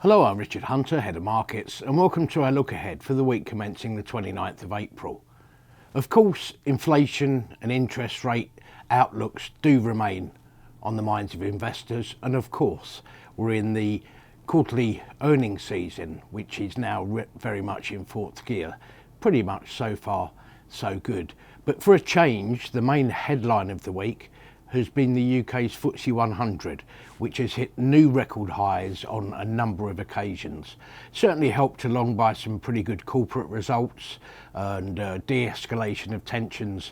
Hello, I'm Richard Hunter, Head of Markets, and welcome to our look ahead for the week commencing the 29th of April. Of course, inflation and interest rate outlooks do remain on the minds of investors, and of course, we're in the quarterly earnings season, which is now very much in fourth gear. Pretty much so far, so good. But for a change, the main headline of the week has been the UK's FTSE 100, which has hit new record highs on a number of occasions. Certainly helped along by some pretty good corporate results and de-escalation of tensions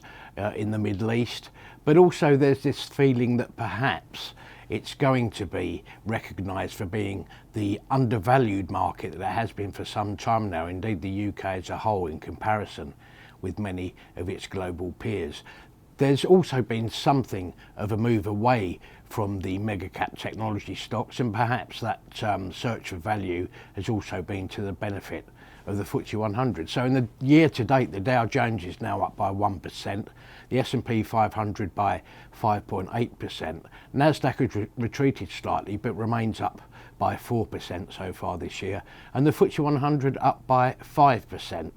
in the Middle East. But also there's this feeling that perhaps it's going to be recognised for being the undervalued market that it has been for some time now, indeed the UK as a whole in comparison with many of its global peers. There's also been something of a move away from the mega cap technology stocks, and perhaps that search for value has also been to the benefit of the FTSE 100. So in the year to date, the Dow Jones is now up by 1%, the S&P 500 by 5.8%. Nasdaq has retreated slightly but remains up by 4% so far this year, and the FTSE 100 up by 5%.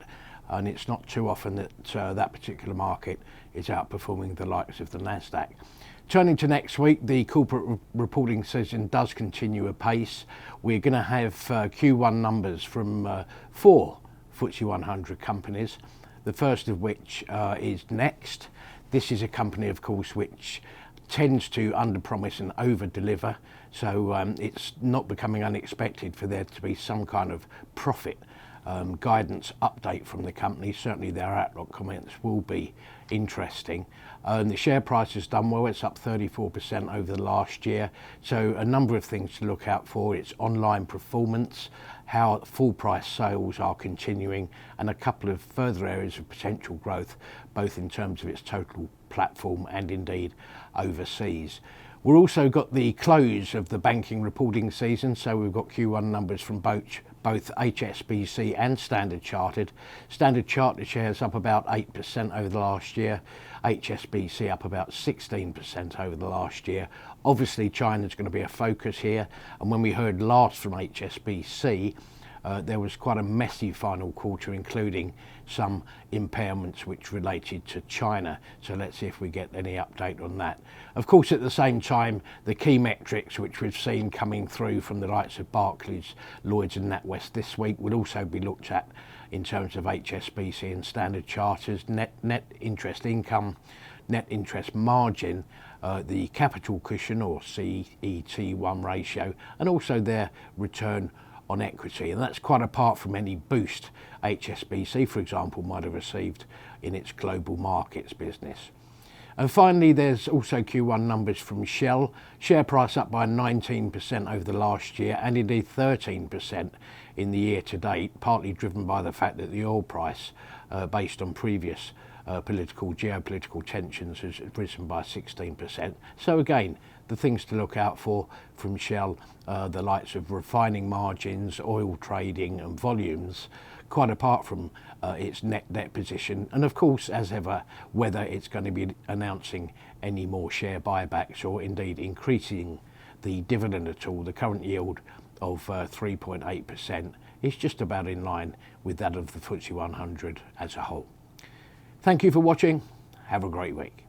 And it's not too often that that particular market is outperforming the likes of the Nasdaq. Turning to next week, the corporate reporting season does continue apace. We're going to have Q1 numbers from 4 FTSE 100 companies, the first of which is Next. This is a company, of course, which tends to underpromise and over-deliver, so it's not becoming unexpected for there to be some kind of profit guidance update from the company. Certainly their outlook comments will be interesting. The share price has done well. It's up 34% over the last year. So a number of things to look out for. Its online performance, how full price sales are continuing, and a couple of further areas of potential growth, both in terms of its total platform and indeed overseas. We've also got the close of the banking reporting season, so we've got Q1 numbers from both HSBC and Standard Chartered. Standard Chartered shares up about 8% over the last year, HSBC up about 16% over the last year. Obviously China's going to be a focus here, and when we heard last from HSBC, there was quite a messy final quarter, including some impairments which related to China. So let's see if we get any update on that. Of course, at the same time, the key metrics which we've seen coming through from the likes of Barclays, Lloyds and NatWest this week will also be looked at in terms of HSBC and Standard Chartered's net interest income, net interest margin, the capital cushion or CET1 ratio, and also their return on equity. And that's quite apart from any boost HSBC, for example, might have received in its global markets business. And finally, there's also Q1 numbers from Shell. Share price up by 19% over the last year, and indeed 13% in the year to date, partly driven by the fact that the oil price, based on previous geopolitical tensions, has risen by 16%. So again, the things to look out for from Shell, the likes of refining margins, oil trading and volumes, quite apart from its net debt position, and of course, as ever, whether it's going to be announcing any more share buybacks or indeed increasing the dividend at all. The current yield of 3.8% is just about in line with that of the FTSE 100 as a whole. Thank you for watching. Have a great week.